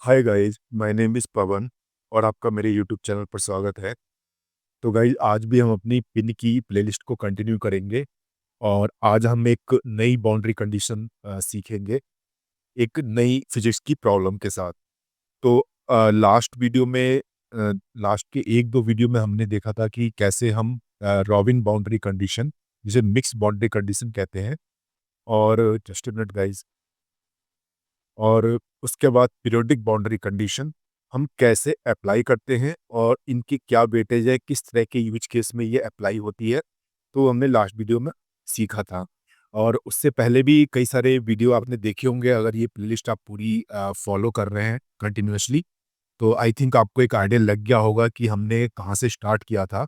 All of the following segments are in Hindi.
Hi guys, my name is Pavan और आपका मेरे यूट्यूब चैनल पर स्वागत है। तो गाइस आज भी हम अपनी पिन की प्लेलिस्ट को कंटिन्यू करेंगे और आज हम एक नई बाउंड्री कंडीशन सीखेंगे, एक नई फिजिक्स की प्रॉब्लम के साथ। तो लास्ट वीडियो में लास्ट के 1-2 वीडियो में हमने देखा था कि कैसे हम रॉबिन बाउंड्री कंडीशन, जिसे मिक्स बाउंड्री कंडीशन कहते हैं और जस्ट अ मिनट गाइस और उसके बाद पीरियोडिक बाउंड्री कंडीशन हम कैसे अप्लाई करते हैं और इनकी क्या वेटेज है, किस तरह के यूज केस में ये अप्लाई होती है, तो हमने लास्ट वीडियो में सीखा था। और उससे पहले भी कई सारे वीडियो आपने देखे होंगे अगर ये प्लेलिस्ट आप पूरी फॉलो कर रहे हैं कंटिन्यूअसली, तो आई थिंक आपको एक आइडिया लग गया होगा कि हमने कहाँ से स्टार्ट किया था।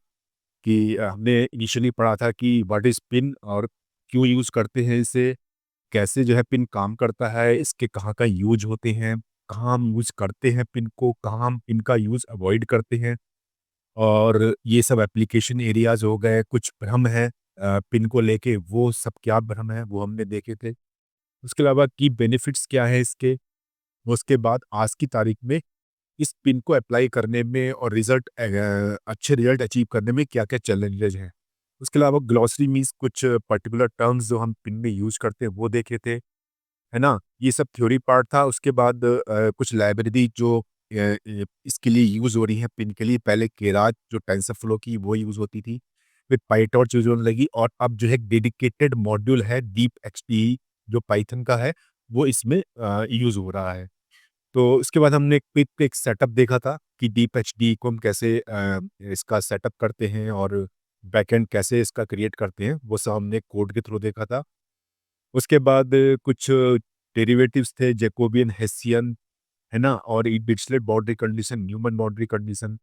कि हमने इनिशियली पढ़ा था कि व्हाट इज़ पिन और क्यों यूज़ करते हैं इसे, कैसे जो है पिन काम करता है, इसके कहाँ का यूज़ होते हैं, कहाँ हम यूज़ करते हैं पिन को, कहाँ हम इनका यूज़ अवॉइड करते हैं और ये सब एप्लीकेशन एरियाज़ हो गए, कुछ भ्रम है पिन को लेके, वो सब क्या भ्रम है, वो हमने देखे थे। उसके अलावा की बेनिफिट्स क्या है इसके, उसके बाद आज की तारीख में इस पिन को अप्लाई करने में और अच्छे रिजल्ट अचीव करने में क्या-क्या चैलेंजेज़ हैं। उसके अलावा ग्लॉसरी मीन्स कुछ पर्टिकुलर टर्म्स जो हम पिन में यूज़ करते हैं, वो देखे थे। है ना? ये सब थ्योरी पार्ट था। उसके बाद कुछ लाइब्रेरी जो इसके लिए यूज़ हो रही है पिन के लिए, पहले केराज जो टेंसरफ्लो की वो यूज़ होती थी, फिर पाइटॉर्च यूज़ होने लगी और अब जो है डेडिकेटेड मॉड्यूल है डीप एक्सटी जो पाइथन का है, वो इसमें यूज़ हो रहा है। तो उसके बाद हमने एक सेटअप देखा था कि डीप एचडी को हम कैसे इसका सेटअप करते हैं और बैकएंड कैसे इसका क्रिएट करते हैं, वो सब हमने कोड के थ्रू देखा था। उसके बाद कुछ डेरिवेटिव्स थे जैकोबियन, हेसियन, है ना? और ई Dirichlet boundary condition, Neumann boundary condition,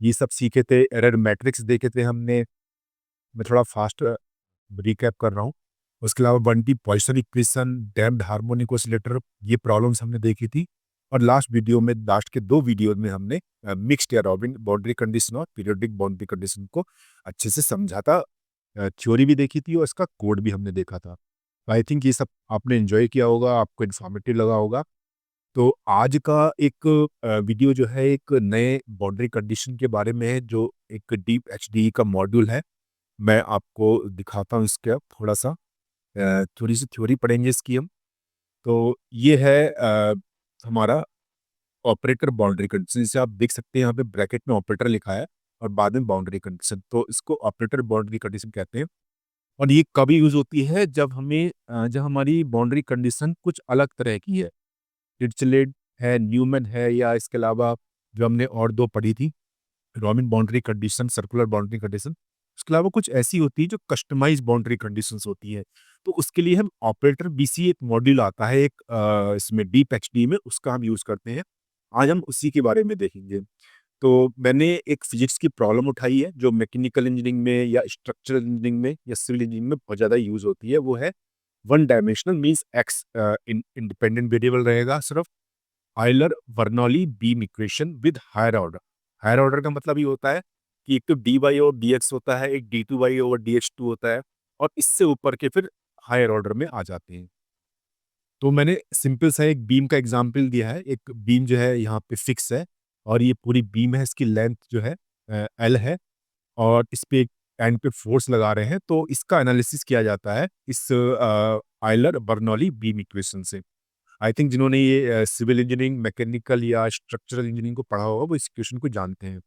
ये सब सीखे थे। एरर मैट्रिक्स देखे थे हमने। मैं थोड़ा फास्ट रिकैप कर रहा हूँ। उसके अलावा Bunty Poisson equation, damped harmonic oscillator, ये प्रॉब्लम्स हमने देखी थी। और लास्ट वीडियो में, लास्ट के 2 वीडियो में हमने मिक्स्ड या रॉबिन बाउंड्री कंडीशन और पीरियोडिक बाउंड्री कंडीशन को अच्छे से समझा था। थ्योरी भी देखी थी और इसका कोड भी हमने देखा था। आई थिंक ये सब आपने एन्जॉय किया होगा, आपको इन्फॉर्मेटिव लगा होगा। तो आज का एक वीडियो जो है एक नए बाउंड्री कंडीशन के बारे में है जो एक डीप एचडीई का मॉड्यूल है। मैं आपको दिखाता हूँ इसका थोड़ा-सा थोड़ी-सी थ्योरी पढ़ेंगे इसकी हम। तो ये है हमारा ऑपरेटर बाउंड्री कंडीशन, जिसे आप देख सकते हैं यहाँ पे ब्रैकेट में ऑपरेटर लिखा है और बाद में बाउंड्री कंडीशन। तो इसको ऑपरेटर बाउंड्री कंडीशन कहते हैं और ये कब यूज़ होती है जब हमारी बाउंड्री कंडीशन कुछ अलग तरह की है। डिरिचलेट है, न्यूमैन है या इसके अलावा जो हमने और 2 पढ़ी थी, robin boundary condition, circular boundary condition. उसके अलावा कुछ ऐसी होती है जो कस्टमाइज़्ड बाउंड्री कंडीशंस होती है। तो उसके लिए हम ऑपरेटर बीसी एक मॉड्यूल आता है एक इसमें डीप एचडी में, उसका हम यूज़ करते हैं। आज हम उसी के बारे में देखेंगे। तो मैंने एक फिजिक्स की प्रॉब्लम उठाई है जो मैकेनिकल इंजीनियरिंग में या स्ट्रक्चरल इंजीनियरिंग में या सिविल इंजीनियरिंग में बहुत ज़्यादा यूज़ होती है। वो है one dimensional means X independent variable रहेगा सिर्फ। Euler Bernoulli beam equation with higher order. Higher order का मतलब ये होता है कि एक तो डी वाई और डी एक्स होता है, एक D two Y over D X two होता है और इससे ऊपर के फिर हायर ऑर्डर में आ जाते हैं। तो मैंने सिंपल सा एक बीम का एग्जांपल दिया है। एक बीम जो है यहाँ पे फिक्स है और ये पूरी बीम है, इसकी लेंथ जो है एल है और इस पे एक एंड पे फोर्स लगा रहे हैं, तो इसका एनालिसिस किया जाता है इस आइलर बर्नौली बीम इक्वेशन से। आई थिंक जिन्होंने ये सिविल इंजीनियरिंग, मैकेनिकल या स्ट्रक्चरल इंजीनियरिंग को पढ़ा होगा वो इस इक्वेशन को जानते हैं।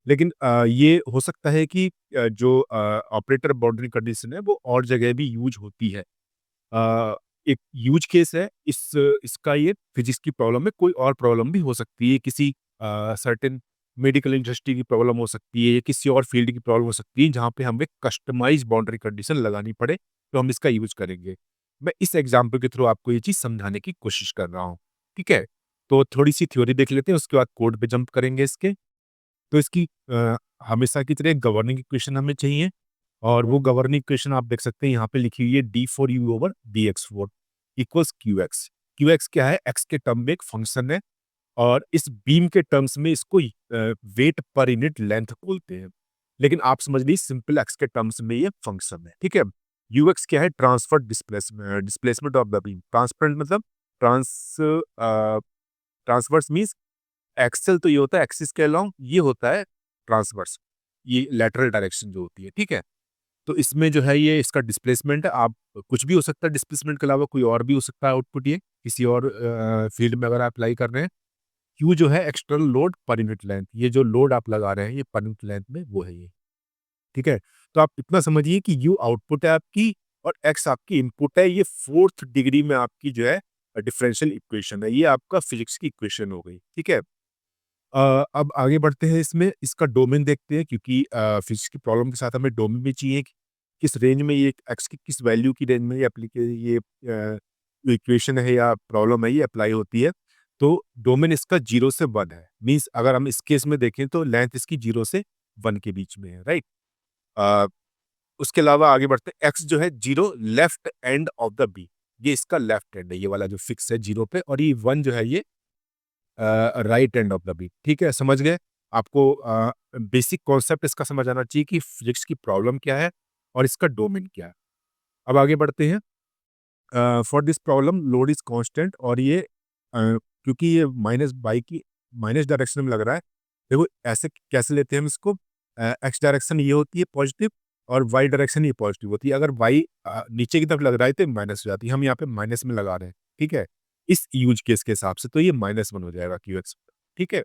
लेकिन ये हो सकता है कि जो ऑपरेटर बाउंड्री कंडीशन है वो और जगह भी यूज़ होती है। अ, एक यूज़ केस है इसका, ये फिजिक्स की प्रॉब्लम है, कोई और प्रॉब्लम भी हो सकती है, किसी सर्टेन मेडिकल इंडस्ट्री की प्रॉब्लम हो सकती है या किसी और फील्ड की प्रॉब्लम हो सकती है जहाँ पे हमें कस्टमाइज़्ड बाउंड्री कंडीशन लगानी पड़े, तो हम इसका यूज़ करेंगे। मैं इस एग्ज़ाम्पल के थ्रू आपको ये चीज़ समझाने की कोशिश कर रहा हूँ, ठीक है? तो थोड़ी-सी थ्योरी देख लेते हैं, उसके बाद कोड पे जंप करेंगे इसके। तो इसकी हमेशा की तरह गवर्निंग इक्वेशन हमें चाहिए और वो गवर्निंग इक्वेशन आप देख सकते हैं यहाँ पे लिखी हुई है D for you over D x four equals Q x. Q x क्या है? एक्स के टर्म में एक फंक्शन है और इस बीम के टर्म्स में इसको वेट पर यूनिट लेंथ बोलते हैं। लेकिन आप समझ लीजिए सिंपल एक्स के टर्म्स में ये फंक्शन है, ठीक है? यू एक्स क्या है? Transfer displacement of the beam. Transparent मतलब ट्रांस ट्रांसवर्स मीन्स एक्सल तो ये होता है एक्सिस के अलोंग, ये होता है ट्रांसवर्स, ये लैटरल डायरेक्शन जो होती है, ठीक है। तो इसमें जो है ये इसका डिस्प्लेसमेंट है, आप कुछ भी हो सकता है डिस्प्लेसमेंट के अलावा, कोई और भी हो सकता है आउटपुट, ये किसी और फील्ड में अगर आप अप्लाई कर रहे हैं। क्यू जो है external load per unit length, ये जो लोड आप लगा रहे हैं ये पर यूनिट लेंथ में वो है ये, ठीक है। तो आप इतना समझिए कि यू आउटपुट है आपकी और एक्स आपकी इनपुट है, ये 4th डिग्री में आपकी जो है डिफरेंशियल इक्वेशन है, ये आपका फिजिक्स की इक्वेशन हो गई, ठीक है। अब आगे बढ़ते हैं, इसमें इसका डोमेन देखते हैं, क्योंकि फिजिक्स की प्रॉब्लम के साथ हमें डोमेन भी चाहिए कि किस रेंज में ये एक्स की किस वैल्यू की रेंज में ये इक्वेशन है या प्रॉब्लम है ये अप्लाई होती है। तो डोमेन इसका 0 से 1 है, मीन्स अगर हम इस केस में देखें तो लेंथ इसकी 0 से 1 के बीच में है, राइट। अ, उसके अलावा आगे बढ़ते हैं, एक्स जो है 0 left end of the beam, ये इसका लेफ्ट एंड है, ये वाला जो फिक्स है 0 पे, और ये 1 जो है ये right end of the beam, ठीक है, समझ गए। आपको बेसिक कॉन्सेप्ट इसका समझ आना चाहिए कि फिजिक्स की प्रॉब्लम क्या है और इसका डोमेन क्या है। अब आगे बढ़ते हैं। For this problem load is constant, और ये क्योंकि ये माइनस बाई की माइनस डायरेक्शन में लग रहा है, देखो ऐसे कैसे लेते हैं हम इसको, एक्स डायरेक्शन ये होती है पॉजिटिव और वाई डायरेक्शन ये पॉजिटिव होती है, अगर वाई नीचे की तरफ लग रहा है तो माइनस हो जाती है, हम यहाँ पे माइनस में लगा रहे हैं, ठीक है, इस यूज केस के हिसाब से, तो ये -1 हो जाएगा क्यू एक्स, ठीक है।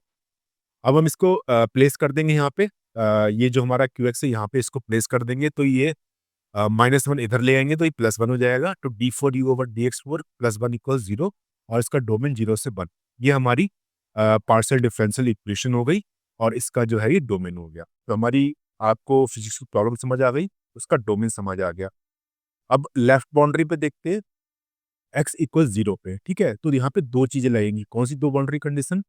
अब हम इसको प्लेस कर देंगे यहाँ पे, ये जो हमारा क्यू एक्स है यहाँ पे इसको प्लेस कर देंगे, तो ये -1 इधर ले आएंगे तो ये +1 हो जाएगा, तो d4u/dx4 +1 = 0, और इसका डोमेन 0 से 1, ये हमारी पार्शियल डिफरेंशियल इक्वेशन हो गई, और इसका जो है ये डोमेन हो गया। तो हमारी आपको फिजिक्स की प्रॉब्लम समझ आ गई, उसका डोमेन समझ आ गया। अब लेफ्ट बाउंड्री पे देखते हैं, x = 0 पे, ठीक है, तो यहाँ पे दो चीजें लगेंगी, कौन सी दो बाउंड्री कंडीशन,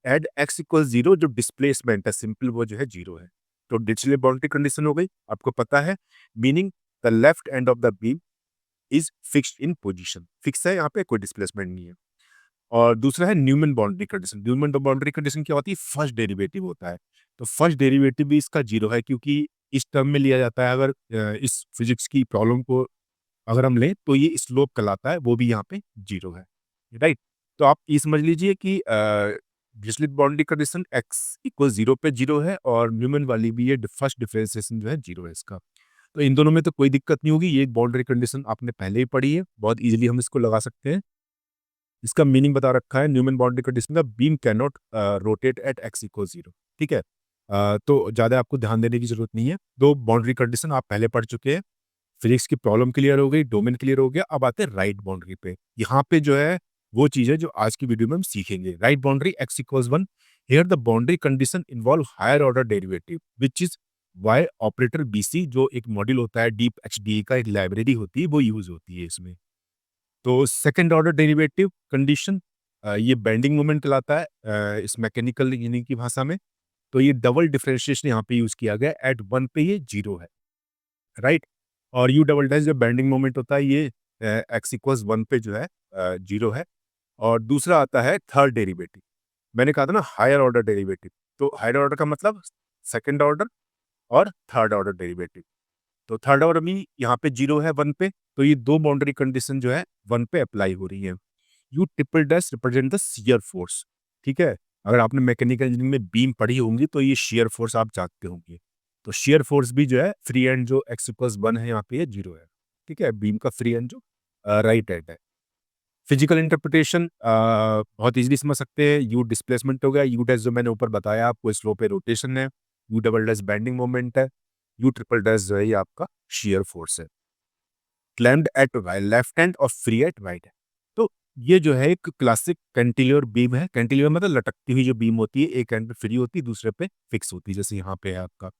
एट x = 0, जो डिस्प्लेसमेंट है सिंपल वो जो है 0 है, तो डिरिचलेट बाउंड्री कंडीशन हो गई, आपको पता है, meaning the left end of the beam is fixed in position, fix है, यहाँ पे कोई डिस्प्लेसमेंट नहीं है। और दूसरा है Neumann boundary condition, Neumann boundary condition क्या होती है, फर्स्ट डेरिवेटिव होता है, तो फर्स्ट डेरिवेटिव भी इसका 0 है, क्योंकि इस टर्म में लिया जाता है, अगर इस फिजिक्स की प्रॉब्लम को अगर हम लें तो ये स्लोप कहलाता है, वो भी यहाँ पे 0 है, राइट। तो आप ये समझ लीजिए कि डिरिचलेट बाउंड्री कंडीशन x = 0 पे 0 है, और न्यूमैन वाली भी ये फर्स्ट डिफरेंशिएशन जो है 0 है इसका। तो इन दोनों में तो कोई दिक्कत नहीं होगी, ये बाउंड्री कंडीशन आपने पहले ही पढ़ी है, बहुत इजीली हम इसको लगा सकते हैं। इसका मीनिंग बता रखा है, न्यूमैन बाउंड्री कंडीशन का, beam can not rotate eight x = 0, ठीक है। तो ज़्यादा आपको ध्यान देने की जरूरत नहीं है, दो बाउंड्री कंडीशन आप पहले पढ़ चुके हैं, फिजिक्स की प्रॉब्लम क्लियर हो गई, डोमेन क्लियर हो गया, अब आते हैं राइट बाउंड्री पे। यहाँ पे जो है वो चीज़ है जो आज की वीडियो में हम सीखेंगे। Right boundary x = 1, here the boundary condition involve higher order derivative which is Y operator BC, जो एक मॉड्यूल होता है डीप एचडीए का, एक लाइब्रेरी होती है, वो यूज होती है इसमें। तो सेकंड ऑर्डर डेरिवेटिव कंडीशन, ये बेंडिंग मोमेंट कहलाता है इस मैकेनिकल इंजीनियरिंग की भाषा में। तो ये डबल डिफरेंशिएशन यहाँ पे यूज किया गया, एट 1 पे ये 0 है, राइट। और यू डबल डैश जो बेंडिंग मोमेंट होता है, ये x = 1 पे जो है 0 है। और दूसरा आता है थर्ड डेरिवेटिव, मैंने कहा था ना हायर ऑर्डर डेरिवेटिव, तो हायर ऑर्डर का मतलब सेकंड ऑर्डर और थर्ड ऑर्डर डेरिवेटिव। तो थर्ड ऑर्डर में यहाँ पे 0 है 1 पे, तो ये दो बाउंड्री कंडीशन जो है 1 पे अप्लाई हो रही है। You triple dash represent the shear force, ठीक है। अगर आपने मैकेनिकल इंजीनियरिंग में बीम पढ़ी होंगी तो ये शियर फोर्स आप जानते होंगे। तो शियर फोर्स भी जो है फ्री एंड जो x = 1 है यहाँ पे ये 0 है, ठीक है, बीम का फ्री एंड जो राइट एंड है। फिजिकल इंटरप्रिटेशन बहुत इजीली समझ सकते हैं, यू डिस्प्लेसमेंट हो गया, यू डैश जो मैंने ऊपर बताया आपको स्लो पे रोटेशन है, you double dash bending moment है, यू ट्रिपल डैश जो है ये आपका शियर फोर्स है। क्लैम्प्ड एट लेफ्ट हैंड और फ्री एट राइट है। तो ये जो है एक क्लासिक कैंटिलीवर बीम है, कैंटिलीवर मतलब लटकती हुई जो बीम होती है, एक एंड पे फ्री होती है, दूसरे पे फिक्स होती है, जैसे यहाँ पे है आपका।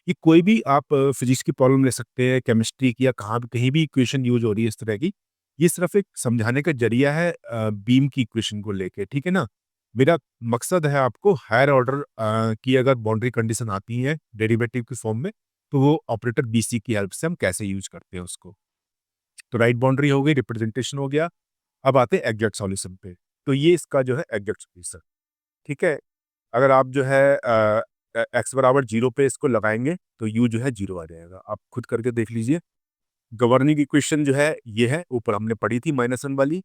ये कोई भी आप फिजिक्स की प्रॉब्लम ले सकते हैं, केमिस्ट्री की, या कहाँ भी कहीं भी इक्वेशन यूज हो रही है इस तरह की, ये सिर्फ एक समझाने का जरिया है बीम की इक्वेशन को लेके, ठीक है ना। मेरा मकसद है आपको हायर ऑर्डर की अगर बाउंड्री कंडीशन आती है डेरिवेटिव की फॉर्म में, तो वो ऑपरेटर बीसी की हेल्प से हम कैसे यूज करते हैं उसको। तो राइट बाउंड्री हो गई, रिप्रेजेंटेशन हो गया। अब आते हैं एग्जैक्ट सॉल्यूशन पे। तो ये इसका जो है एग्जैक्ट सॉल्यूशन, ठीक है। अगर आप जो है x = 0 पे इसको लगाएंगे तो u जो है 0 आ जाएगा, आप खुद करके देख लीजिए। गवर्निंग इक्वेशन जो है ये है, ऊपर हमने पढ़ी थी -1 वाली,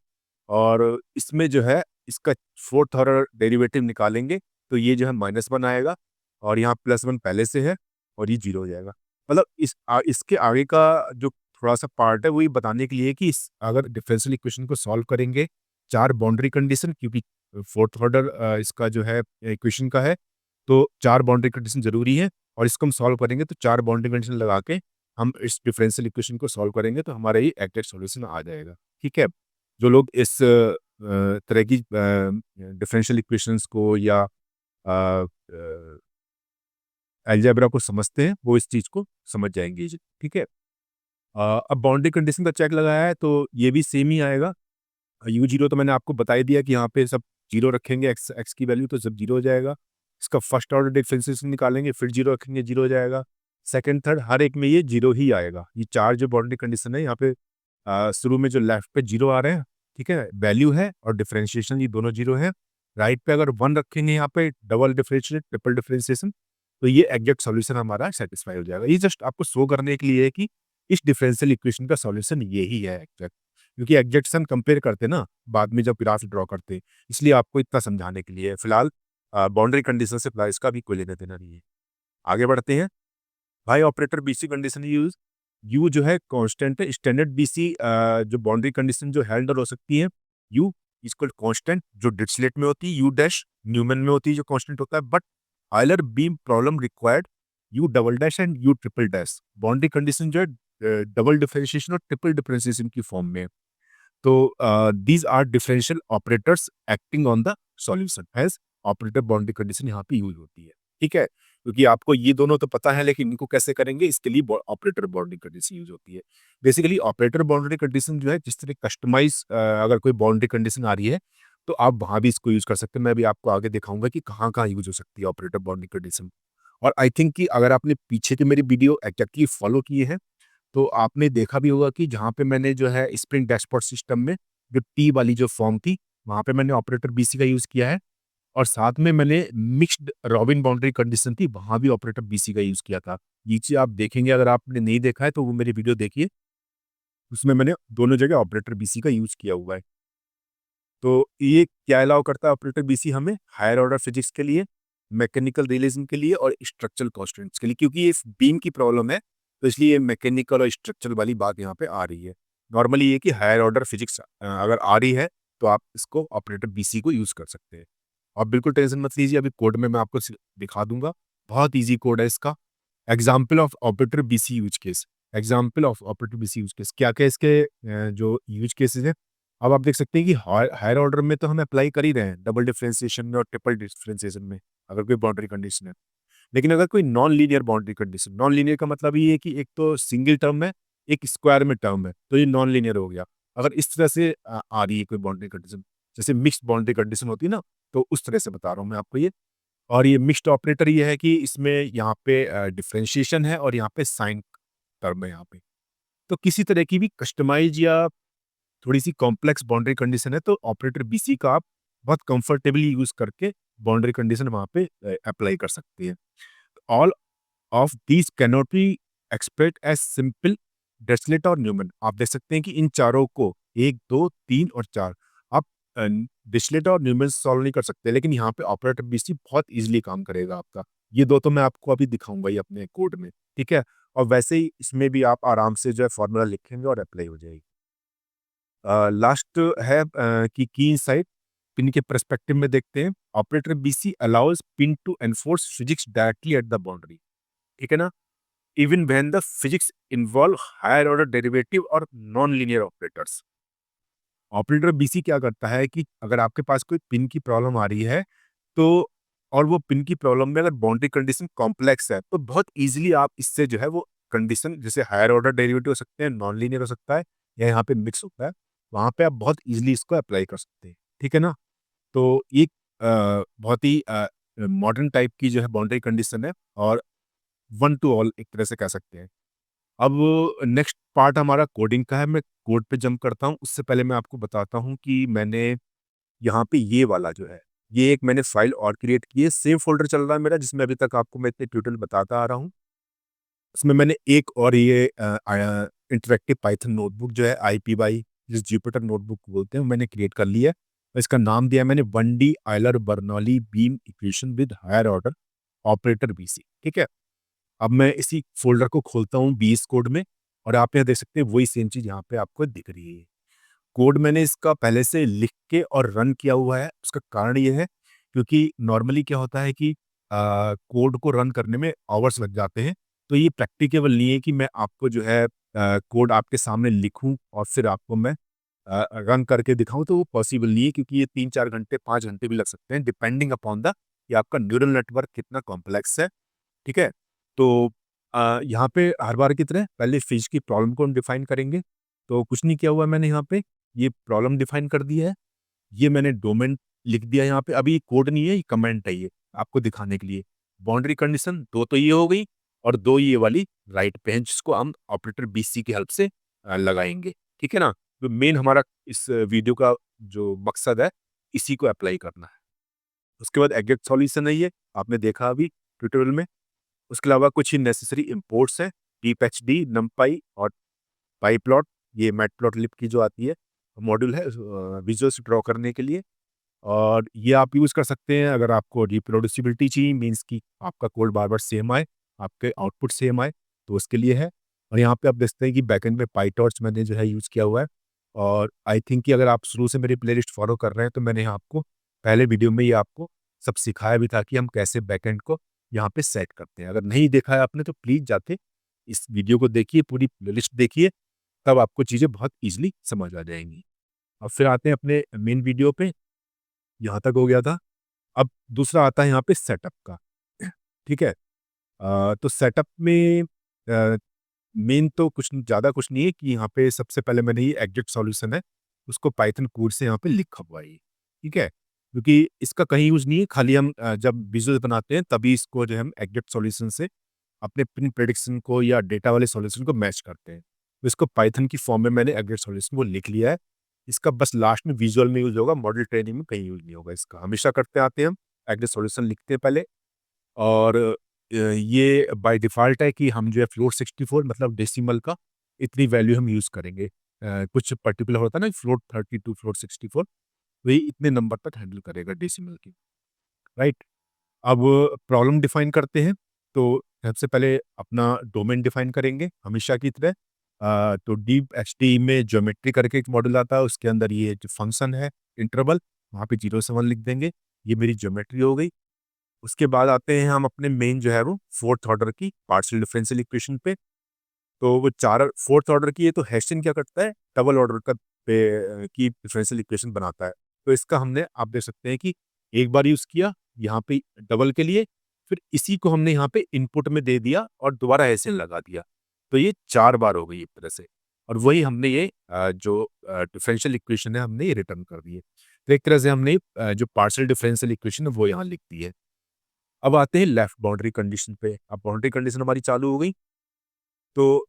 और इसमें जो है इसका फोर्थ ऑर्डर डेरिवेटिव निकालेंगे तो ये जो है -1 आएगा और यहाँ +1 पहले से है और ये 0 हो जाएगा। मतलब इसके आगे का जो थोड़ा-सा पार्ट है वो ये बताने के लिए कि अगर डिफरेंशियल इक्वेशन को सॉल्व करेंगे 4 बाउंड्री कंडीशन, क्योंकि फोर्थ ऑर्डर इसका जो है इक्वेशन का है, तो 4 बाउंड्री कंडीशन ज़रूरी है और इसको हम सॉल्व करेंगे तो 4 बाउंड्री कंडीशन लगा के हम इस डिफरेंशियल इक्वेशन को सॉल्व करेंगे तो हमारा ये एग्जैक्ट सॉल्यूशन आ जाएगा। ठीक है? जो लोग इस तरह की डिफरेंशियल इक्वेशंस को या अलजेब्रा को समझते हैं, वो इस चीज़ को समझ जाएँगे। ठीक है? अब बाउंड्री कंडीशन का चेक लगाया है तो ये भी सेम ही आएगा। u0 तो मैंने आपको बता ही दिया कि यहाँ पे सब 0 रखेंगे, x की वैल्यू तो सब 0 हो जाएगा। इसका फर्स्ट ऑर्डर डिफरेंशिएशन निकालेंगे, फिर 0 रखेंगे, 0 हो जाएगा। सेकंड, थर्ड हर एक में ये 0 ही आएगा। ये 4 जो बाउंड्री कंडीशन है यहाँ पे शुरू में जो लेफ्ट पे 0 आ रहे हैं, ठीक है? वैल्यू है और डिफरेंशिएशन ये दोनों 0 है। राइट पे अगर 1 रखेंगे यहाँ पे डबल डिफरेंशिएशन, ट्रिपल डिफरेंशिएशन, तो ये एग्जैक्ट सॉल्यूशन हमारा सैटिस्फाई हो जाएगा। ये जस्ट आपको शो करने के लिए है कि इस डिफरेंशियल इक्वेशन का सॉल्यूशन यही है एग्जैक्ट। क्योंकि एग्जैक्ट हम कंपेयर करते हैं ना बाद में जब ग्राफ ड्रॉ करते हैं, इसलिए आपको इतना समझाने के लिए। फिलहाल बाउंड्री कंडीशन से प्राइस का भी कोई लेना देना नहीं है। आगे बढ़ते हैं। भाई operator BC condition use, you जो है कांस्टेंट है। स्टैंडर्ड बीसी जो बाउंड्री कंडीशन जो हैंडल हो सकती है, यू इक्वल कांस्टेंट जो डिरिचलेट में होती है, यू डैश न्यूमैन में होती है जो कांस्टेंट होता है, but Euler beam problem required U double dash and U triple dash. Boundary condition जो है डबल डिफरेंशिएशन और ट्रिपल डिफरेंशिएशन की फॉर्म में। तो these are differential operators acting on the solution as operator boundary condition यहाँ पे यूज होती है। ठीक है? क्योंकि आपको ये दोनों तो पता है, लेकिन इनको कैसे करेंगे इसके लिए ऑपरेटर बाउंड्री कंडीशन यूज होती है। बेसिकली ऑपरेटर बाउंड्री कंडीशन जो है, जिस तरह कस्टमाइज अगर कोई बाउंड्री कंडीशन आ रही है तो आप वहां भी इसको यूज कर सकते हैं। मैं भी आपको आगे दिखाऊंगा कि कहाँ कहाँ यूज हो सकती है ऑपरेटर बाउंड्री कंडीशन। और आई थिंक कि अगर आपने पीछे की मेरी वीडियो एग्जैक्टली फॉलो किए हैं तो आपने देखा भी होगा कि जहाँ पे मैंने जो है स्प्रिंग डैशबोर्ड सिस्टम में जो टी वाली जो फॉर्म थी, वहाँ पे मैंने ऑपरेटर बीसी का यूज़ किया है और साथ में मैंने मिक्स्ड रॉबिन बाउंड्री कंडीशन थी, वहाँ भी ऑपरेटर बीसी का यूज़ किया था। ये चीज़ आप देखेंगे, अगर आपने नहीं देखा है तो वो मेरी वीडियो देखिए, उसमें मैंने दोनों जगह ऑपरेटर बीसी का यूज़ किया हुआ है। तो ये क्या अलाउ करता है ऑपरेटर बीसी हमें? हायर ऑर्डर फिजिक्स के लिए, मैकेनिकल रियलिज्म के लिए और स्ट्रक्चरल कॉन्स्टेंट्स के लिए। क्योंकि ये बीम की प्रॉब्लम है तो इसलिए ये मैकेनिकल और स्ट्रक्चरल वाली बात यहाँ पे आ रही है। नॉर्मली ये कि हायर ऑर्डर फिजिक्स अगर आ रही है तो आप इसको ऑपरेटर बीसी को यूज़ कर सकते हैं। आप बिल्कुल टेंशन मत लीजिए, अभी कोड में मैं आपको दिखा दूंगा। बहुत ईजी कोड है इसका। Example of operator BC use case. Example of operator BC use case क्या क्या इसके जो यूज केसेस है। अब आप देख सकते हैं कि हायर ऑर्डर में तो हम अप्लाई कर ही रहे हैं, डबल डिफरेंशिएशन में और ट्रिपल डिफरेंशिएशन में, अगर कोई बाउंड्री कंडीशन है। लेकिन अगर कोई non linear boundary condition, non linear का मतलब ये है कि एक तो सिंगल टर्म है, एक स्क्वायर में टर्म है, तो ये नॉन लीनियर हो गया। अगर इस तरह से आ रही है कोई बाउंड्री कंडीशन, जैसे मिक्स्ड बाउंड्री कंडीशन होती है ना, तो उस तरह से बता रहा हूँ मैं आपको ये। और ये मिक्स्ड ऑपरेटर ये है कि इसमें यहाँ पे डिफरेंशिएशन है और यहाँ पे साइन टर्म है यहाँ पे। तो किसी तरह की भी कस्टमाइज या थोड़ी-सी कॉम्प्लेक्स बाउंड्री कंडीशन है तो ऑपरेटर बीसी का आप बहुत कंफर्टेबली यूज़ करके बाउंड्री कंडीशन वहाँ पे अप्लाई कर सकते हैं। All of these can not be expressed as simple Dirichlet और न्यूमैन। आप देख सकते हैं कि इन चारों को 1, 2, 3 और 4 आप डिरिचलेट और न्यूमैन सॉल्व नहीं कर सकते, लेकिन यहाँ पे ऑपरेटर बीसी बहुत ईज़िली काम करेगा आपका। ये 2 तो मैं आपको अभी दिखाऊँगा ही अपने कोड में, ठीक है? और वैसे ही इसमें भी आप आराम से जो है फॉर्मूला लिखेंगे और अप्लाई हो जाएगी। लास्ट है कि की इनसाइट पिन के पर्सपेक्टिव में देखते हैं। Operator BC allows PINN to enforce physics directly at the boundary, ठीक है ना? Even when the physics involve higher order derivative और non linear operators. Operator BC क्या करता है कि अगर आपके पास कोई पिन की प्रॉब्लम आ रही है तो, और वो पिन की प्रॉब्लम में अगर बाउंड्री कंडीशन कॉम्प्लेक्स है तो बहुत इजीली आप इससे जो है वो कंडीशन, जैसे हायर ऑर्डर डेरिवेटिव हो सकते हैं, नॉन लीनियर हो सकता है या यहाँ पे मिक्स होता है, वहाँ पे आप बहुत इजीली इसको अप्लाई कर सकते हैं। ठीक है ना? तो एक बहुत ही मॉडर्न टाइप की जो है बाउंड्री कंडीशन है और वन टू ऑल एक तरह से कह सकते हैं। अब नेक्स्ट पार्ट हमारा कोडिंग का है। मैं कोड पे जंप करता हूँ, उससे पहले मैं आपको बताता हूँ कि मैंने यहाँ पे ये वाला जो है, ये एक मैंने फाइल और क्रिएट की है। सेम फ़ोल्डर चल रहा है मेरा जिसमें अभी तक आपको मैं इतने ट्यूटोरियल बताता आ रहा हूँ। उसमें मैंने एक और ये इंटरैक्टिव पाइथन नोटबुक जो है आईपीवाई, जिस जुपिटर नोटबुक बोलते हैं, मैंने क्रिएट कर ली है। इसका नाम दिया मैंने 1D Euler Bernoulli beam equation with higher order operator BC. ठीक है, अब मैं इसी फ़ोल्डर को खोलता हूँ बीएस कोड में, और आप यहाँ देख सकते हैं वही सेम चीज़ यहाँ पे आपको दिख रही है। कोड मैंने इसका पहले से लिख के और रन किया हुआ है। उसका कारण ये है क्योंकि नॉर्मली क्या होता है कि कोड को रन करने में आवर्स लग जाते हैं। तो ये प्रैक्टिकेबल नहीं है कि मैं आपको जो है कोड आपके सामने लिखूँ और फिर आपको मैं रन करके दिखाऊँ, तो वो पॉसिबल नहीं है क्योंकि ये 3-4 घंटे, 5 घंटे भी लग सकते हैं डिपेंडिंग अपॉन द कि आपका न्यूरल नेटवर्क कितना कॉम्प्लेक्स है। ठीक है? तो यहाँ पे हर बार की तरह पहले फिश की प्रॉब्लम को हम डिफाइन करेंगे। तो कुछ नहीं किया हुआ मैंने यहाँ पे, ये प्रॉब्लम डिफाइन कर दी है। ये मैंने डोमेन लिख दिया यहाँ पे। अभी कोड नहीं है, ये कमेंट है ये, आपको दिखाने के लिए। बाउंड्री कंडीशन 2 तो ये हो गई और 2 ये वाली राइट पे हैं, जिसको हम ऑपरेटर बीसी की हेल्प से लगाएँगे। ठीक है ना? तो मेन हमारा इस वीडियो का जो मकसद है, इसी को अप्लाई करना है। उसके बाद एग्जैक्ट सॉल्यूशन है ये, आपने देखा अभी ट्यूटोरियल में। उसके अलावा कुछ ही नेसेसरी इंपोर्ट्स हैं, डीपएचडी, नमपाई और पाईप्लॉट, ये मैटप्लॉटलिब की जो आती है मॉड्यूल है विजुअल्स ड्रॉ करने के लिए। और ये आप यूज़ कर सकते हैं अगर आपको रिप्रोड्यूसिबिलिटी चाहिए, मीन्स कि आपका कोड बार-बार सेम आए, आपके आउटपुट सेम आए, तो उसके लिए है। और यहाँ पे आप देखते हैं कि बैकएंड में पाईटॉर्च मैंने जो है यूज़ किया हुआ है। और आई थिंक कि अगर आप शुरू से मेरी प्लेलिस्ट फॉलो कर रहे हैं, तो मैंने आपको पहले वीडियो में ही आपको सब सिखाया भी था कि हम कैसे बैकएंड को यहाँ पे सेट करते हैं। अगर नहीं देखा है आपने तो प्लीज़ जाके इस वीडियो को देखिए, पूरी प्लेलिस्ट देखिए, तब आपको चीज़ें बहुत ईज़िली समझ आ जाएँगी। अब फिर आते हैं अपने मेन वीडियो पे, यहाँ तक हो गया था। अब दूसरा आता है यहाँ पे सेटअप का। ठीक है? तो सेटअप में मेन तो कुछ ज़्यादा कुछ नहीं है कि यहाँ पे सबसे पहले मैंने ये एग्जैक्ट सॉल्यूशन है, उसको पाइथन कोड से यहाँ पे लिखा हुआ है ये। ठीक है? क्योंकि इसका कहीं यूज़ नहीं है, खाली हम जब विज़ुअल बनाते हैं तभी इसको जो है हम एग्जैक्ट सॉल्यूशन से अपने पिन प्रेडिक्शन को या डेटा वाले सॉल्यूशन को मैच करते हैं। तो इसको पाइथन की फॉर्म में मैंने एग्जैक्ट सॉल्यूशन को लिख लिया है। इसका बस लास्ट में विज़ुअल में यूज़ होगा, मॉडल ट्रेनिंग में कहीं यूज़ नहीं होगा इसका। हमेशा करते आते हैं हम, एग्जैक्ट सॉल्यूशन लिखते हैं पहले। और ये बाय डिफ़ॉल्ट है कि हम जो है फ्लोट 64 मतलब डेसिमल का इतनी वैल्यू हम यूज़ करेंगे। कुछ पर्टिकुलर होता है ना फ्लोट 32 फ्लोट 64, तो ये इतने नंबर तक हैंडल करेगा डेसिमल की, राइट? अब प्रॉब्लम डिफाइन करते हैं, तो सबसे पहले अपना डोमेन डिफाइन करेंगे हमेशा की तरह। तो डीप एचटी में ज्योमेट्री करके एक मॉडल आता है, उसके अंदर ये जो फंक्शन है इंटरवल, वहाँ पे 0 से 1 लिख देंगे। ये मेरी ज्योमेट्री हो गई। उसके बाद आते हैं हम अपने मेन जो है वो फोर्थ ऑर्डर की पार्शियल डिफरेंशियल इक्वेशन पे। तो वो चार फोर्थ ऑर्डर की है, तो हेसियन क्या करता है, डबल ऑर्डर का की डिफरेंशियल इक्वेशन बनाता है। तो इसका हमने आप देख सकते हैं कि एक बार यूज़ किया यहाँ पे डबल के लिए, फिर इसी को हमने यहाँ पे इनपुट में दे दिया और दोबारा हेसियन लगा दिया। तो ये 4 बार हो गई एक तरह से, और वही हमने ये जो डिफरेंशियल इक्वेशन है हमने ये रिटर्न कर दी है। तो एक तरह से हमने जो पार्शियल डिफरेंशियल इक्वेशन है वो यहाँ लिख दी है। अब आते हैं लेफ्ट बाउंड्री कंडीशन पे। अब बाउंड्री कंडीशन हमारी चालू हो गई, तो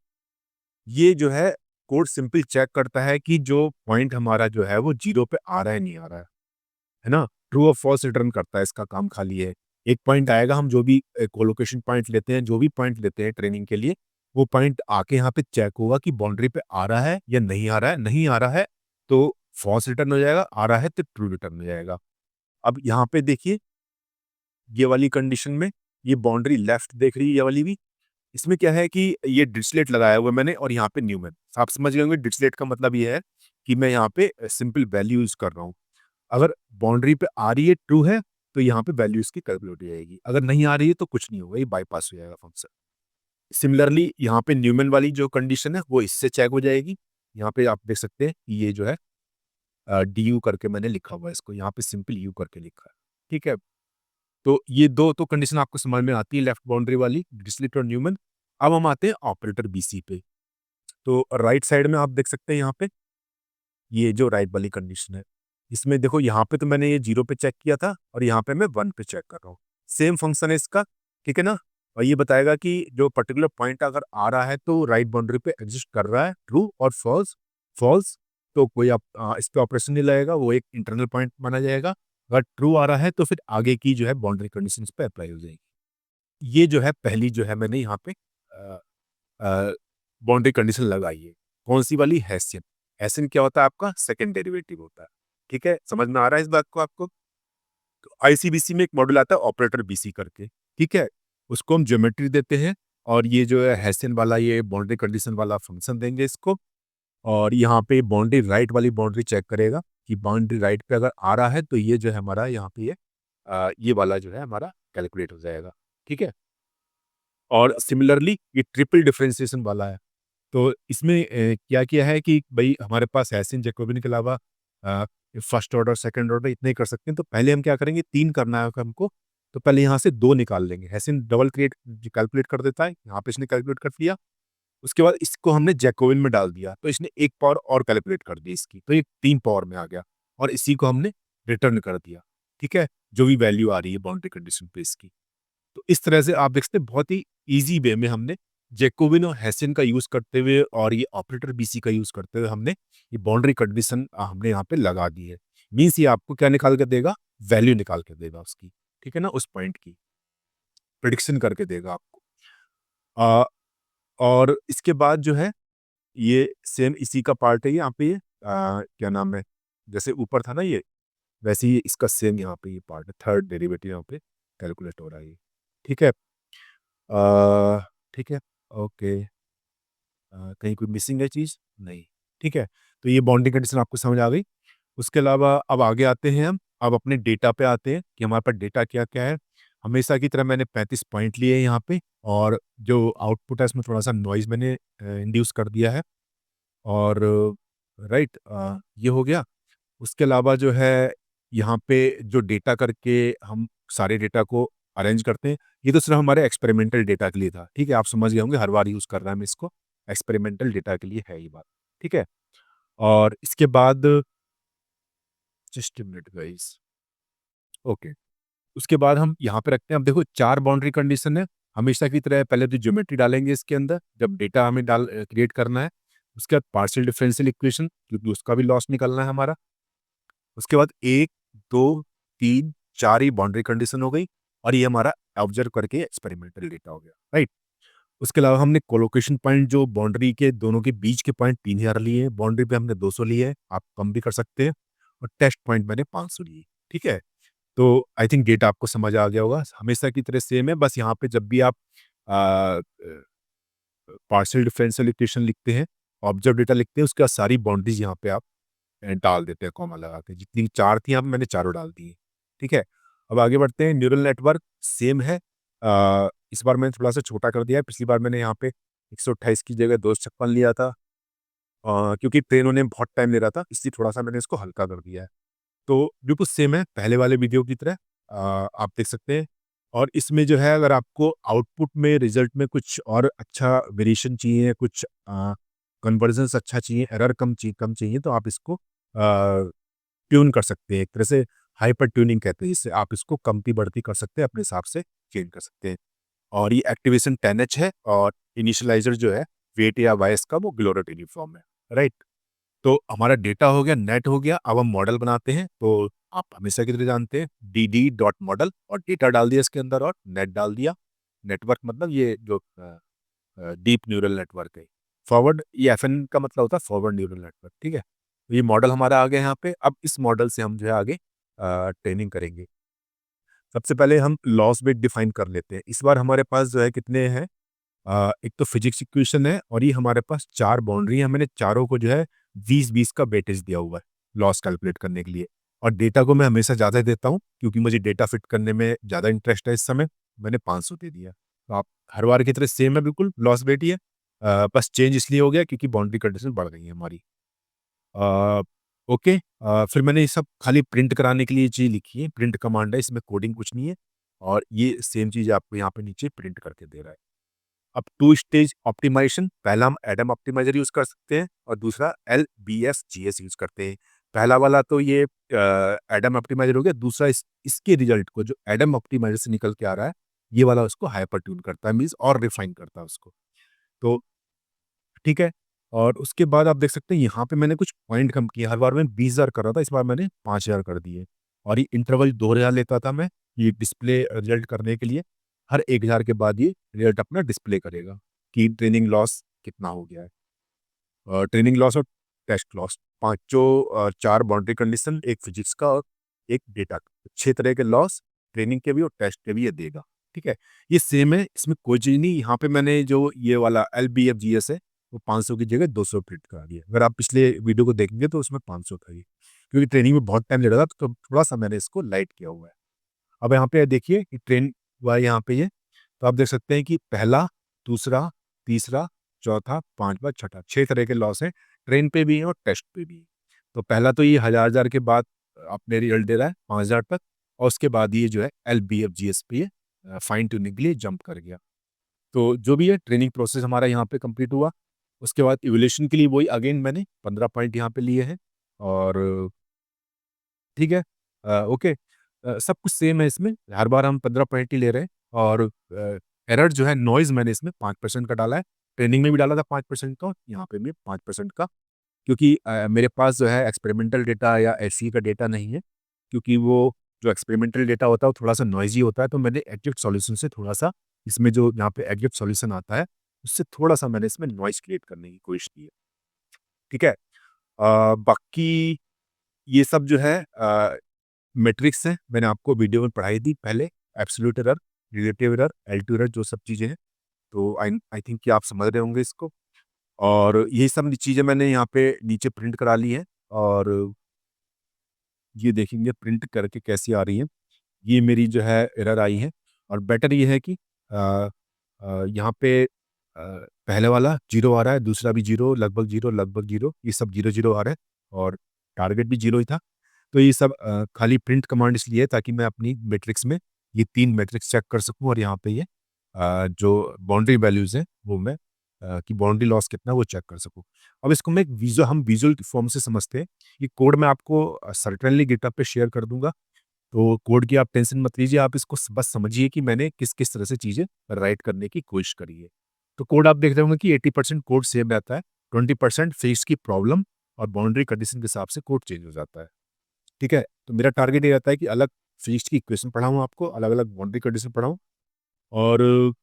ये जो है कोड सिंपल चेक करता है कि जो पॉइंट हमारा जो है वो 0 पे आ रहा है, नहीं आ रहा है ना? ट्रू और फॉल्स रिटर्न करता है, इसका काम खाली है। एक पॉइंट आएगा, हम जो भी कोलोकेशन पॉइंट लेते हैं, जो भी पॉइंट लेते हैं ट्रेनिंग के लिए, वो पॉइंट आके यहाँ पे चेक होगा कि बाउंड्री पे आ रहा है या नहीं आ रहा है। नहीं आ रहा है तो फॉल्स रिटर्न हो जाएगा, आ रहा है तो ट्रू रिटर्न हो जाएगा। अब यहाँ पे देखिए, ये वाली कंडीशन में ये बाउंड्री लेफ्ट देख रही है ये वाली भी। इसमें क्या है कि ये डिरिचलेट लगाया हुआ है मैंने और यहाँ पे न्यूमन। आप समझ गए होंगे डिरिचलेट का मतलब ये है कि मैं यहाँ पे सिंपल वैल्यू यूज़ कर रहा हूँ। अगर बाउंड्री पे आ रही है, ट्रू है, तो यहाँ पे वैल्यू इसकी कैलकुलेट हो जाएगी। अगर नहीं आ रही है तो कुछ नहीं होगा, ये बाईपास हो जाएगा फंक्शन। सिमिलरली यहाँ पे न्यूमन वाली जो कंडीशन है वो इससे चेक हो जाएगी। यहाँ पे आप देख सकते हैं कि ये जो है डी यू करके मैंने लिखा हुआ है इसको, यहाँ पे सिंपल यू करके लिखा है। ठीक है? तो ये 2 तो कंडीशन आपको समझ में आती है, लेफ्ट बाउंड्री वाली, डिरिचलेट और न्यूमन। अब हम आते हैं ऑपरेटर बीसी पे। तो राइट साइड में आप देख सकते हैं यहाँ पे, ये जो राइट वाली कंडीशन है, इसमें देखो यहाँ पे तो मैंने ये 0 पे चेक किया था और यहाँ पे मैं 1 पे चेक कर रहा हूँ। सेम फंक्शन है इसका, ठीक है ना? और ये बताएगा कि जो पर्टिकुलर पॉइंट अगर आ रहा है तो राइट बाउंड्री पे एग्जिस्ट कर रहा है, ट्रू और फॉल्स। फॉल्स तो कोई आप इस पे ऑपरेशन नहीं लगेगा, वो एक इंटरनल पॉइंट माना जाएगा। अगर ट्रू आ रहा है तो फिर आगे की जो है बाउंड्री कंडीशन इस पे अप्लाई हो जाएगी। ये जो है पहली जो है मैंने यहाँ पे बाउंड्री कंडीशन लगाई है। कौन सी वाली? हेसियन। हेसियन क्या होता है आपका? सेकंड डेरिवेटिव होता है। ठीक है, समझ में आ रहा है इस बात को आपको? तो आईसीबीसी में एक मॉड्यूल आता है ऑपरेटर बीसी करके, ठीक है? उसको हम ज्योमेट्री देते हैं और ये जो है हेसियन वाला ये बाउंड्री कंडीशन वाला फंक्शन देंगे इसको और यहाँ पे बाउंड्री राइट वाली बाउंड्री चेक करेगा कि बाउंड्री राइट पे अगर आ रहा है तो ये जो है हमारा यहाँ पे ये वाला जो है हमारा कैलकुलेट हो जाएगा, ठीक है? और सिमिलरली ये ट्रिपल डिफरेंशिएशन वाला है। तो इसमें क्या किया है कि भई हमारे पास हेसियन जैकोबियन के अलावा अ, फर्स्ट ऑर्डर, सेकंड ऑर्डर इतने ही कर सकते हैं। तो पहले हम क्या करेंगे 3 करना है हमको, तो पहले यहाँ से 2 निकाल लेंगे। हेसियन डबल क्रिएट कैलकुलेट कर देता है, यहाँ पे इसने कैलकुलेट कर लिया। उसके बाद इसको हमने जैकोबियन में डाल दिया, तो इसने 1 पावर और कैलकुलेट कर दी इसकी, तो ये 3 पावर में आ गया और इसी को हमने रिटर्न कर दिया, ठीक है? जो भी वैल्यू आ रही है बाउंड्री कंडीशन पे इसकी। तो इस तरह से आप देख सकते हैं बहुत ही ईज़ी वे में हमने जैकोबियन और हेसियन का यूज़ करते हुए और ये ऑपरेटर बीसी का यूज़ करते हुए हमने ये बाउंड्री कंडीशन हमने यहाँ पे लगा दी है। मीन्स ये आपको क्या निकाल के देगा? वैल्यू निकाल के देगा उसकी, ठीक है ना? उस पॉइंट की प्रेडिक्शन करके देगा आपको। अ, और इसके बाद जो है ये सेम इसी का पार्ट है यहाँ पे क्या नाम है? जैसे ऊपर था ना ये, वैसे ही इसका सेम यहाँ पे ये पार्ट है, थर्ड डेरिवेटिव यहाँ पे कैलकुलेट हो रहा है ये, ठीक है? ठीक है, ओके। कहीं कोई मिसिंग है चीज़? नहीं, ठीक है। तो ये बाउंड्री कंडीशन आपको समझ आ गई। उसके अलावा अब आगे आते हैं हम, अब अपने डेटा पे आते हैं कि हमारे पास डेटा क्या-क्या है। हमेशा की तरह मैंने 35 पॉइंट लिए हैं यहाँ पे और जो आउटपुट है उसमें थोड़ा-सा नॉइज़ मैंने इंड्यूस कर दिया है और राइट ये हो गया। उसके अलावा जो है यहाँ पे जो डेटा करके हम सारे डेटा को अरेंज करते हैं, ये तो सिर्फ़ हमारे एक्सपेरिमेंटल डेटा के लिए था, ठीक है? आप समझ गए होंगे हर बार यूज़ कर रहा है मैं इसको, एक्सपेरिमेंटल डेटा के लिए है ये बात, ठीक है? और इसके बाद just a minute guys, okay. उसके बाद हम यहाँ पे रखते हैं, अब देखो 4 बाउंड्री कंडीशन है, हमेशा की तरह पहले तो ज्योमेट्री डालेंगे इसके अंदर, जब डेटा हमें क्रिएट करना है। उसके बाद पार्शियल डिफरेंशियल इक्वेशन क्योंकि उसका भी लॉस निकलना है हमारा। उसके बाद 1, 2, 3, 4 ही बाउंड्री कंडीशन हो गई और ये हमारा ऑब्जर्व करके एक्सपेरिमेंटल डेटा हो गया, राइट? उसके अलावा हमने कोलोकेशन पॉइंट जो बाउंड्री के दोनों के बीच के पॉइंट 3000 लिए हैं, बाउंड्री पे हमने 200 लिए हैं, आप कम भी कर सकते हैं और टेस्ट पॉइंट मैंने 500 लिए, ठीक है? तो आई थिंक डेटा आपको समझ आ गया होगा, हमेशा की तरह सेम है, बस यहाँ पे जब भी आप पार्शियल डिफरेंशियल इक्वेशन लिखते हैं, ऑब्जर्व डेटा लिखते हैं, उसके बाद सारी बाउंड्रीज यहाँ पे आप डाल देते हैं कॉमा लगा के, जितनी 4 थी यहाँ पे मैंने चारों डाल दी हैं, ठीक है? अब आगे बढ़ते हैं, न्यूरल नेटवर्क सेम है। इस बार मैंने थोड़ा-सा छोटा कर दिया है, पिछली बार मैंने यहाँ पे 128 की जगह 256 लिया था क्योंकि ट्रेन होने में बहुत टाइम ले रहा था, इसलिए थोड़ा-सा मैंने इसको हल्का कर दिया है। तो बिल्कुल सेम है पहले वाले वीडियो की तरह आप देख सकते हैं और इसमें जो है अगर आपको आउटपुट में रिजल्ट में कुछ और अच्छा वेरिएशन चाहिए, कुछ कन्वर्जन्स अच्छा चाहिए, एरर कम चाहिए तो आप इसको ट्यून कर सकते हैं। एक तरह से हाइपर ट्यूनिंग कहते हैं, इससे आप इसको कमती-बढ़ती कर सकते हैं, अपने हिसाब से चेंज कर सकते हैं। और ये एक्टिवेशन 10H है और इनिशियलाइज़र जो है वेट या वॉइस का वो ग्लोरल यूनिफ़ॉर्म है, राइट? तो हमारा डेटा हो गया, नेट हो गया, अब हम मॉडल बनाते हैं। तो आप हमेशा की तरह जानते हैं dd डॉट मॉडल और डेटा डाल दिया इसके अंदर और नेट डाल दिया। नेटवर्क मतलब ये जो डीप न्यूरल नेटवर्क है। फॉरवर्ड ये एफएन का मतलब होता है फॉरवर्ड न्यूरल नेटवर्क, ठीक है? तो ये मॉडल हमारा आ गया यहाँ पे। अब इस मॉडल से हम जो है आगे ट्रेनिंग करेंगे। सबसे पहले हम लॉस वेट डिफाइन कर लेते हैं। इस बार हमारे पास जो है कितने हैं एक तो फिजिक्स इक्वेशन है और ये हमारे पास 4 बाउंड्री है। मैंने चारों को जो है 20-20 का वेटेज दिया हुआ है, लॉस कैलकुलेट करने के लिए। और डेटा को मैं हमेशा ज़्यादा देता हूँ क्योंकि मुझे डेटा फिट करने में ज़्यादा इंटरेस्ट है इस समय। मैंने 500 दे दिया। तो आप हर बार की तरह सेम है बिल्कुल, लॉस वेट ही है। बस चेंज इसलिए हो गया क्योंकि बाउंड्री कंडीशन बढ़ गई है हमारी। अ, ओके फिर मैंने ये सब खाली प्रिंट कराने के लिए चीज़ लिखी है, प्रिंट कमांड है, इसमें कोडिंग कुछ नहीं है और ये सेम चीज़ आपको यहाँ पे नीचे प्रिंट करके दे रहा है। अब 2 स्टेज ऑप्टिमाइज़ेशन, पहला हम एडम ऑप्टिमाइज़र यूज़ कर सकते हैं और दूसरा एलबीएस-जीएस यूज़ करते हैं। पहला वाला तो ये एडम ऑप्टिमाइज़र हो गया, दूसरा इसके रिज़ल्ट को जो एडम ऑप्टिमाइज़र से निकल के आ रहा है, ये वाला उसको हाइपर ट्यून करता है, मीन्स और रिफ़ाइन करता है उसको। तो ठीक है और उसके बाद आप देख सकते हैं यहाँ पे मैंने कुछ पॉइंट कम किए, हर बार मैं 20,000 कर रहा था, इस बार मैंने 5,000 कर दिए और ये इंटरवल 2,000 लेता था मैं, ये डिस्प्ले रिज़ल्ट करने के लिए। हर 1,000 के बाद ये रिज़ल्ट अपना डिस्प्ले करेगा कि ट्रेनिंग लॉस कितना हो गया है। ट्रेनिंग लॉस और टेस्ट लॉस। पाँचों 4 बाउंड्री कंडीशन, एक फिजिक्स का और एक डेटा का। 6 तरह के लॉस ट्रेनिंग के भी और टेस्ट के भी ये देगा। ठीक है, ये सेम है, इसमें कोई चीज़ नहीं। यहाँ पे मैंने जो ये वाला LBFGS है वो 500 की जगह 200 प्रिंट करा दिया। अगर आप पिछले वीडियो को देखेंगे तो उसमें 500 था ये, क्योंकि ट्रेनिंग में बहुत टाइम ले रहा था तो थोड़ा सा मैंने इसको लाइट किया हुआ है। अब यहाँ पे देखिए कि ट्रेन हुआ है यहाँ पे ये, तो आप देख सकते हैं कि पहला, दूसरा, तीसरा, चौथा, पाँचवा, छठा, 6 तरह के लॉस हैं, ट्रेन पे भी हैं और टेस्ट पे भी हैं। तो पहला तो ये 1000 के बाद अपने रिजल्ट दे रहा है 5000 तक, और उसके बाद ये जो है LBFGS पे ये फाइन ट्यूनिंग के लिए जंप कर गया। तो जो भी है ट्रेनिंग प्रोसेस हमारा यहाँ पे कंप्लीट हुआ। उसके बाद इवोल्यूशन के लिए वही अगेन मैंने 15 पॉइंट यहाँ पे लिए हैं, और ठीक है, ओके, सब कुछ सेम है इसमें, हर बार हम 15 पॉइंट ही ले रहे हैं। और एरर जो है नॉइज़ मैंने इसमें 5% का डाला है, ट्रेनिंग में भी डाला था 5% का, यहाँ पे भी 5% का, क्योंकि मेरे पास जो है एक्सपेरिमेंटल डेटा या एसई का डेटा नहीं है, क्योंकि वो जो एक्सपेरिमेंटल डेटा होता है वो थोड़ा सा नॉइज़ी होता है, तो मैंने एग्जैक्ट सॉल्यूशन से थोड़ा सा इसमें जो यहाँ पे एग्जैक्ट सॉल्यूशन आता है उससे थोड़ा सा मैंने इसमें नॉइज़ क्रिएट करने की कोशिश की है। ठीक है, बाकी ये सब जो है मैट्रिक्स है, मैंने आपको वीडियो में पढ़ाई थी पहले, absolute error, relative error, L two error, जो सब चीज़ें हैं, तो आई आई थिंक कि आप समझ रहे होंगे इसको। और यही सब चीज़ें मैंने यहाँ पे नीचे प्रिंट करा ली हैं, और ये देखेंगे प्रिंट करके कैसी आ रही हैं। ये मेरी जो है एरर आई है, और बेटर ये है कि यहाँ पे पहले वाला 0 आ रहा है, दूसरा भी 0, लगभग 0, ये सब 0 आ रहा है, और टारगेट भी 0 ही था। तो ये सब खाली प्रिंट कमांड इसलिए है ताकि मैं अपनी मैट्रिक्स में ये 3 मैट्रिक्स चेक कर सकूँ, और यहाँ पे ये जो बाउंड्री वैल्यूज़ हैं वो मैं कि बाउंड्री लॉस कितना है वो चेक कर सकूँ। अब इसको मैं हम विजुअल फॉर्म से समझते हैं। ये कोड मैं आपको सर्टेनली गिटहब पे शेयर कर दूँगा। तो कोड की आप टेंशन मत लीजिए, आप इसको बस समझिए कि मैंने किस-किस तरह से चीज़ें राइट करने की कोशिश करी है। तो कोड आप देख रहे होंगे कि 80% कोड सेम रहता है, 20% फिजिक्स की प्रॉब्लम और बाउंड्री कंडीशन के हिसाब से कोड चेंज हो जाता है। ठीक है? तो मेरा टारगेट ये रहता है कि अलग फिजिक्स की इक्वेशन पढ़ाऊँ आपको, अलग-अलग बाउंड्री कंडीशन पढ़ाऊँ, और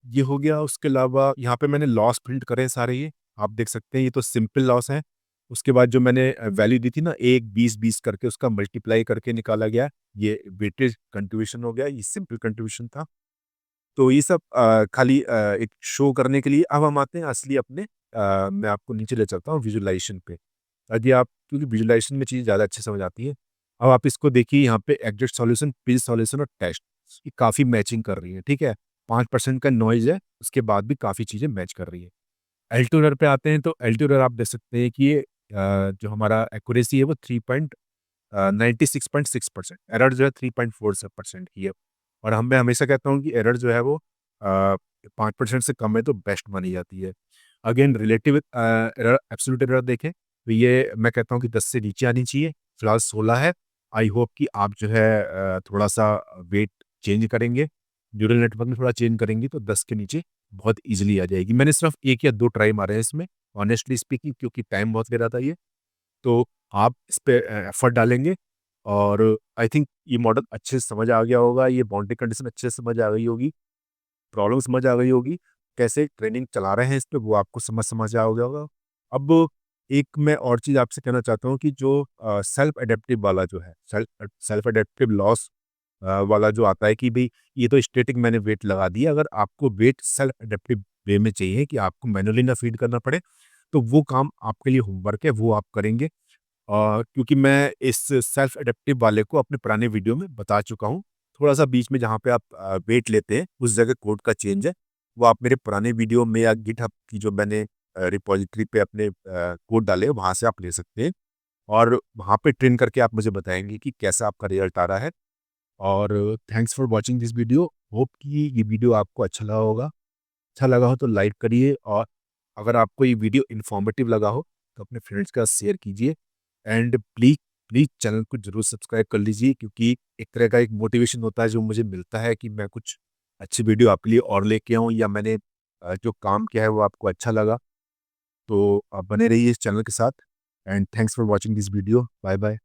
ये हो गया। उसके अलावा यहाँ पे मैंने लॉस प्रिंट करे हैं सारे ये, आप देख सकते हैं, ये तो सिंपल लॉस हैं। उसके बाद जो मैंने वैल्यू दी थी ना 1, 20, 20 करके उसका मल्टीप्लाई करके निकाला गया, ये वेटेज कंट्रीब्यूशन हो गया, ये सिंपल कंट्रीब्यूशन था। तो ये सब खाली एक शो करने के लिए। अब हम आते हैं असली अपने मैं आपको नीचे ले चलता हूँ विजुअलाइज़ेशन पे। यदि आप, क्योंकि विजुअलाइज़ेशन में चीज़ें ज़्यादा अच्छे समझ आती है। अब आप इसको देखिए, यहाँ पे एग्जैक्ट सॉल्यूशन, पिन सॉल्यूशन और टेस्ट, ये काफ़ी मैचिंग कर रही है, ठीक है? 5% का नॉइज़ है, उसके बाद भी काफ़ी चीज़ें मैच कर रही है। एल2 एरर पे आते हैं, तो एल2 एरर आप देख सकते हैं कि ये जो हमारा एक्यूरेसी है वो 96.6%, एरर जो है 3.47% की है। और मैं हमेशा कहता हूँ कि एरर जो है वो 5% से कम है तो बेस्ट मानी जाती है। Again relative error, absolute error देखें तो ये मैं कहता हूँ कि 10 से नीचे आनी चाहिए, फिलहाल 16 है। आई होप कि आप जो है थोड़ा-सा वेट चेंज करेंगे, न्यूरल नेटवर्क में थोड़ा चेंज करेंगी तो 10 के नीचे बहुत ईज़िली आ जाएगी। मैंने सिर्फ 1 या 2 ट्राई मारे हैं इसमें, ऑनेस्टली स्पीकिंग, क्योंकि टाइम बहुत ले रहा था ये। तो आप इस पे एफर्ट डालेंगे, और आई थिंक ये मॉडल अच्छे से समझ आ गया होगा, ये बाउंड्री कंडीशन अच्छे से समझ आ गई होगी, प्रॉब्लम समझ आ गई होगी, कैसे ट्रेनिंग चला रहे हैं इस पे वो आपको समझ आ गया होगा। अब एक मैं और चीज़ आपसे कहना चाहता हूँ कि जो सेल्फ एडेप्टिव वाला जो है, सेल्फ एडेप्टिव लॉस वाला जो आता है कि भई ये तो स्टैटिक मैंने वेट लगा दिया, अगर आपको वेट सेल्फ एडेप्टिव वे में चाहिए कि आपको मैनुअली ना फीड करना पड़े, तो वो काम आपके लिए होमवर्क है, वो आप करेंगे। क्योंकि मैं इस सेल्फ एडेप्टिव वाले को अपने पुराने वीडियो में बता चुका हूँ। थोड़ा-सा बीच में जहाँ पे आप वेट लेते हैं, उस जगह कोड का चेंज है। वो आप मेरे पुराने वीडियो में या गिटहब की जो मैंने रिपॉजिटरी पे अपने कोड डाले हैं, वहाँ से आप ले सकते हैं, और वहाँ पे ट्रेन करके आप मुझे बताएँगे कि कैसा आपका रिज़ल्ट आ रहा है। और thanks for watching this video. Hope कि ये वीडियो आपको अच्छा लगा होगा। अच्छा लगा हो तो लाइक करिए, और अगर आपको ये वीडियो इन्फॉर्मेटिव लगा हो तो अपने फ्रेंड्स के साथ शेयर कीजिए, एंड प्लीज़ प्लीज़ चैनल को ज़रूर सब्सक्राइब कर लीजिए, क्योंकि एक तरह का एक मोटिवेशन होता है जो मुझे मिलता है कि मैं कुछ अच्छी वीडियो आपके लिए और लेके आऊँ, या मैंने जो काम किया है वो आपको अच्छा लगा। तो आप बने रहिए इस चैनल के साथ, and thanks for watching this video. Bye bye.